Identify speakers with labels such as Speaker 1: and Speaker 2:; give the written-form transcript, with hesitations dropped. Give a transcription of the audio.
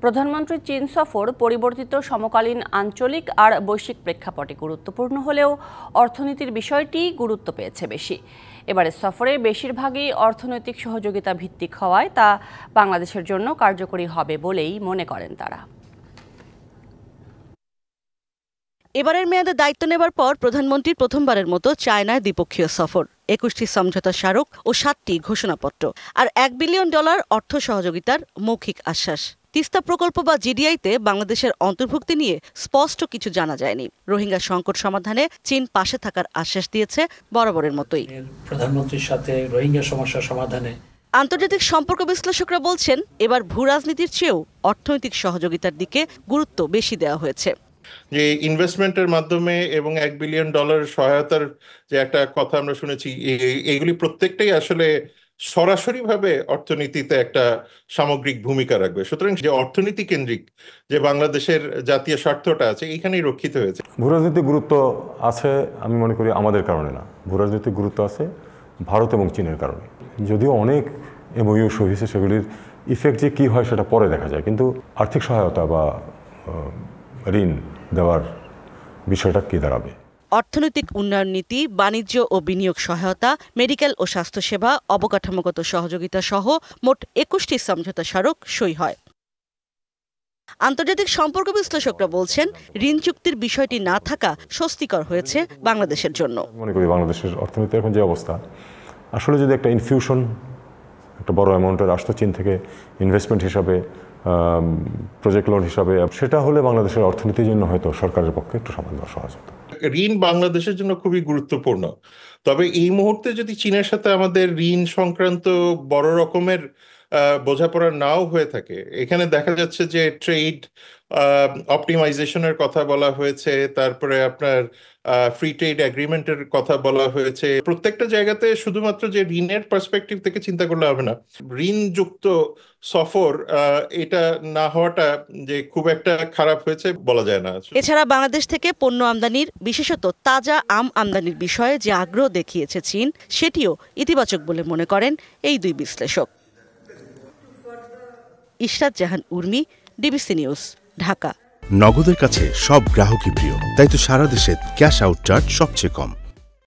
Speaker 1: প্রধানমন্ত্রীর চীন সফর পরিবর্তিত সমকালীন আঞ্চলিক আর বৈশ্বিক প্রেক্ষাপটে গুরুত্বপূর্ণ হলেও অর্থনীতির বিষয়টি গুরুত্ব পেয়েছে বেশি। এবারের সফরে বেশিরভাগই অর্থনৈতিক সহযোগিতা ভিত্তিক হওয়ায় তা বাংলাদেশের জন্য কার্যকরী হবে বলেই মনে করেন তারা।
Speaker 2: এবারের মেয়াদে দায়িত্ব নেবার পর প্রধানমন্ত্রীর প্রথমবারের মতো চায়নায় দ্বিপক্ষীয় সফর, 21টি সমঝোতা স্মারক ও 7টি ঘোষণাপত্র, আর $1 বিলিয়ন অর্থ সহযোগিতার মৌখিক আশ্বাস। তিস্তা প্রকল্প বা জিডিআইতে বাংলাদেশের অন্তর্ভুক্তি নিয়ে স্পষ্ট কিছু জানা যায়নি। রোহিঙ্গা সংকট সমাধানে চীন পাশে থাকার আশ্বাস দিয়েছে বরাবরের মতোই।
Speaker 3: প্রধানমন্ত্রীর সাথে রোহিঙ্গা সমস্যা সমাধানে
Speaker 2: আন্তর্জাতিক সম্পর্ক বিশ্লেষকরা বলছেন, এবার ভূরাজনীতির চেয়েও অর্থনৈতিক সহযোগিতার দিকে গুরুত্ব বেশি দেওয়া হয়েছে।
Speaker 4: যে ইনভেস্টমেন্টের মাধ্যমে এবং $1 বিলিয়ন সহায়তার যে একটা কথা আমরা শুনেছি, এইগুলি প্রত্যেকটাই আসলে সরাসরিভাবে অর্থনীতিতে একটা সামগ্রিক ভূমিকা রাখবে। সুতরাং যে অর্থনীতি কেন্দ্রিক যে বাংলাদেশের জাতীয় স্বার্থটা আছে এইখানেই রক্ষিত হয়েছে।
Speaker 5: ভূরাজনীতির গুরুত্ব আছে আমি মনে করি আমাদের কারণে না, ভূরাজনীতির গুরুত্ব আছে ভারত এবং চীনের কারণে। যদিও অনেক এমওইউ হয়েছে, সেগুলির ইফেক্ট যে কী হয় সেটা পরে দেখা যায়, কিন্তু আর্থিক সহায়তা বা ঋণ দেওয়ার বিষয়টা কি দাঁড়াবে?
Speaker 2: অর্থনৈতিক উন্নয়ন নীতি, বাণিজ্য ও বিনিয়োগ সহায়তা, মেডিকেল ও স্বাস্থ্যসেবা, অবকাঠামোগত সহযোগিতা সহ মোট 21টি সমঝোতা স্মারক সই হয়। আন্তর্জাতিক সম্পর্ক বিশ্লেষকরা বলছেন, ঋণ চুক্তির বিষয়টি না থাকা স্বস্তিকর হয়েছে বাংলাদেশের জন্য।
Speaker 5: মনে করি বাংলাদেশের অর্থনীতির এখন যে অবস্থা, আসলে যদি একটা ইনফিউশন, একটা বড় অ্যামাউন্টের আসতো চীন থেকে ইনভেস্টমেন্ট হিসাবে, প্রজেক্ট লোন হিসাবে, সেটা হলে বাংলাদেশের অর্থনীতির জন্য হয়তো সরকারের পক্ষে একটু সামান্য সহজ হতো।
Speaker 4: ঋণ বাংলাদেশের জন্য খুবই গুরুত্বপূর্ণ, তবে এই মুহূর্তে যদি চীনের সাথে আমাদের ঋণ সংক্রান্ত বড় রকমের বোঝাপড়া নাও হয়ে থাকে, এখানে দেখা যাচ্ছে যে ট্রেড অপটিমাইজেশনের কথা বলা হয়েছে, তারপরে আপনার ফ্রি ট্রেড এগ্রিমেন্টের কথা বলা হয়েছে। প্রত্যেকটা জায়গাতে শুধুমাত্র যে ঋণের পার্সপেক্টিভ থেকে চিন্তা করলে হবে না। ঋণযুক্ত সফর এটা না হওয়াটা যে খুব একটা খারাপ হয়েছে বলা যায় না।
Speaker 2: এছাড়া বাংলাদেশ থেকে পণ্য আমদানির, বিশেষত তাজা আম আমদানির বিষয়ে যে আগ্রহ দেখিয়েছে চীন, সেটিও ইতিবাচক বলে মনে করেন এই দুই বিশ্লেষক। ইশরাত জাহান উর্মি, ডিবিসি নিউজ, ঢাকা।
Speaker 6: নগদের কাছে সব গ্রাহকই প্রিয়, তাই তো সারা দেশে ক্যাশ আউট চার্জ সবচেয়ে কম।